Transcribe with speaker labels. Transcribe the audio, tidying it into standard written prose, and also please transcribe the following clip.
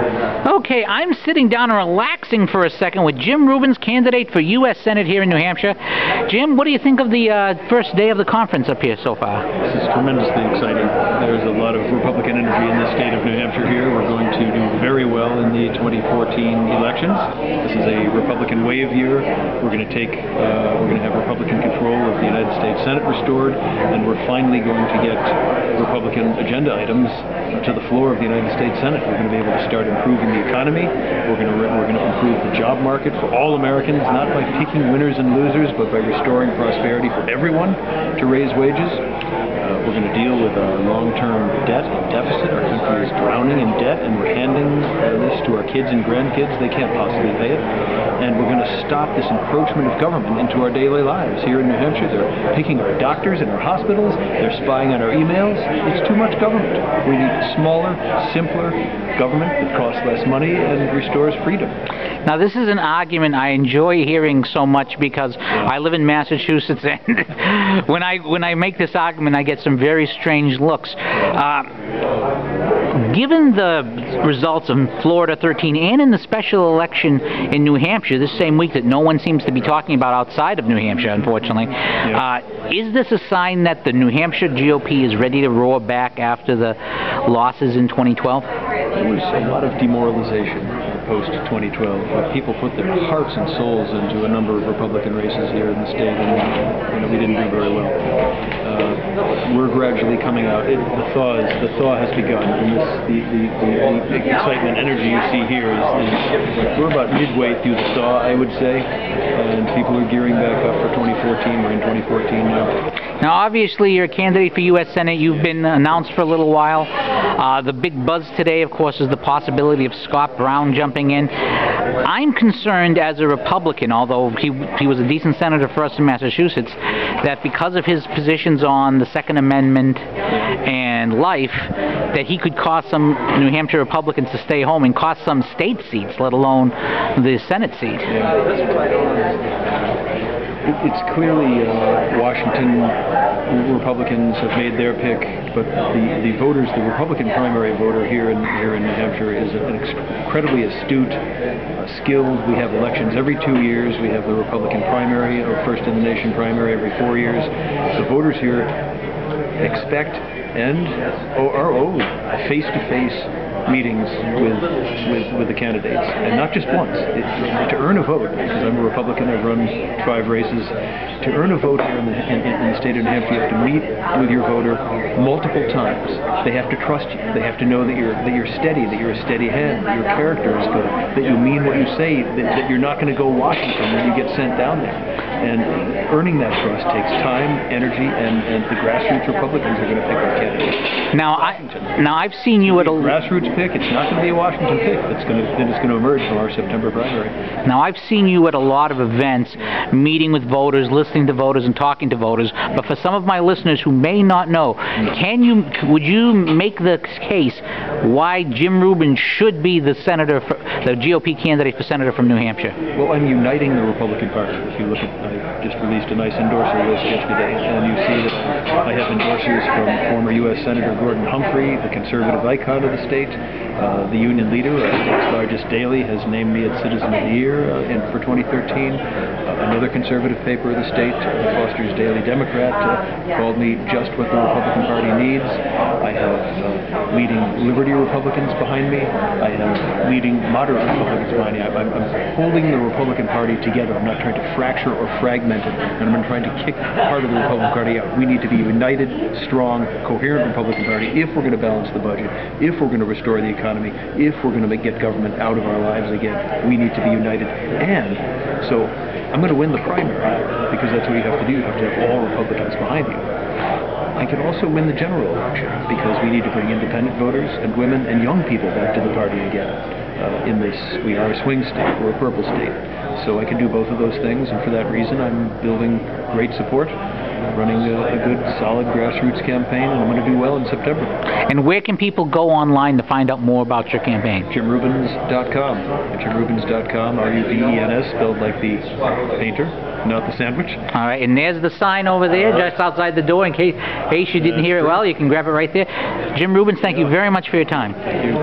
Speaker 1: Okay, I'm sitting down and relaxing for a second with Jim Rubens, candidate for U.S. Senate here in New Hampshire. Jim, what do you think of the first day of the conference up here so far?
Speaker 2: This is tremendously exciting. There's a lot of Republican energy in the state of New Hampshire here. We're going to do very well in the 2014 elections. This is a Republican wave year. We're going to have Republican control of the United States Senate restored, and we're finally going to get Republican agenda items to the floor of the United States Senate. We're going to be able to start improving the economy. We're going to improve the job market for all Americans, not by picking winners and losers, but by restoring prosperity for everyone to raise wages. We're going to deal with our long-term debt and deficit. Our country is drowning in debt, and we're handing this to our kids and grandkids. They can't possibly pay it. And we're going to stop this encroachment of government into our daily lives. Here in New Hampshire, they're picking our doctors and our hospitals. They're spying on our emails. It's too much government. We need smaller, simpler government that costs less money and restores freedom.
Speaker 1: Now, this is an argument I enjoy hearing so much because I live in Massachusetts, and when I make this argument, I get some very strange looks. Given the results in Florida 13 and in the special election in New Hampshire this same week that no one seems to be talking about outside of New Hampshire, unfortunately, is this a sign that the New Hampshire GOP is ready to roar back after the losses in 2012?
Speaker 2: There was a lot of demoralization post-2012. People put their hearts and souls into a number of Republican races here in the state, and we didn't do very well. We're gradually coming out. The thaw has begun, and the excitement, energy you see here is we're about midway through the thaw, I would say, and people are gearing back up for 2014. We're in 2014 now.
Speaker 1: Now, obviously, you're a candidate for U.S. Senate. You've been announced for a little while. The big buzz today, of course, is the possibility of Scott Brown jumping in. I'm concerned as a Republican, although he was a decent senator for us in Massachusetts, that because of his positions on the Second Amendment and life, that he could cost some New Hampshire Republicans to stay home and cost some state seats, let alone the Senate seat.
Speaker 2: It's clearly Washington Republicans have made their pick, but the voters, the Republican primary voter here in New Hampshire is an incredibly astute, skilled. We have elections every 2 years. We have the Republican primary, or first in the nation primary, every 4 years. The voters here expect and are owed face-to-face meetings with the candidates, and not just once. To earn a vote, because I'm a Republican, I've run 5 races, to earn a vote here in the state of New Hampshire, you have to meet with your voter multiple times. They have to trust you. They have to know that you're steady, that you're a steady hand, that your character is good, that you mean what you say, that you're not going to go Washington when you get sent down there. And earning that trust takes time, energy, and the grassroots Republicans are going to pick our candidates.
Speaker 1: Now, I've seen you at a
Speaker 2: grassroots pick. It's not going to be a Washington pick. It's going to emerge from our September primary.
Speaker 1: Now, I've seen you at a lot of events, meeting with voters, listening to voters, and talking to voters. But for some of my listeners who may not know, would you make the case why Jim Rubens should be the GOP candidate for senator from New Hampshire?
Speaker 2: Well, I'm uniting the Republican Party. If you look at, I just released a nice endorser list yesterday, and you see that I have endorsers from former U.S. Senator Gordon Humphrey, the conservative icon of the state. The union leader, our state's largest daily, has named me its Citizen of the Year for 2013. Another conservative paper of the state, the Foster's Daily Democrat, called me just what the Republican Party needs. I have leading Liberty Republicans behind me. I have leading moderate Republicans behind me. I'm holding the Republican Party together. I'm not trying to fracture or fragment it, and I'm trying to kick part of the Republican Party out. We need to be a united, strong, coherent Republican Party if we're going to balance the budget, if we're going to restore the economy, if we're going to get government out of our lives again. We need to be united. And so I'm going to win the primary, because that's what you have to do. You have to have all Republicans behind you. I can also win the general election, because we need to bring independent voters and women and young people back to the party again. We are a swing state, we're a purple state. So I can do both of those things, and for that reason I'm building great support, running a good, solid grassroots campaign, and I'm going to do well in September.
Speaker 1: And where can people go online to find out more about your campaign?
Speaker 2: JimRubens.com. JimRubens.com, R-U-B-E-N-S, spelled like the painter, not the sandwich.
Speaker 1: All right, and there's the sign over there, just outside the door, in case you didn't hear it well. You can grab it right there. Jim Rubens, thank you very much for your time.
Speaker 2: Thank you.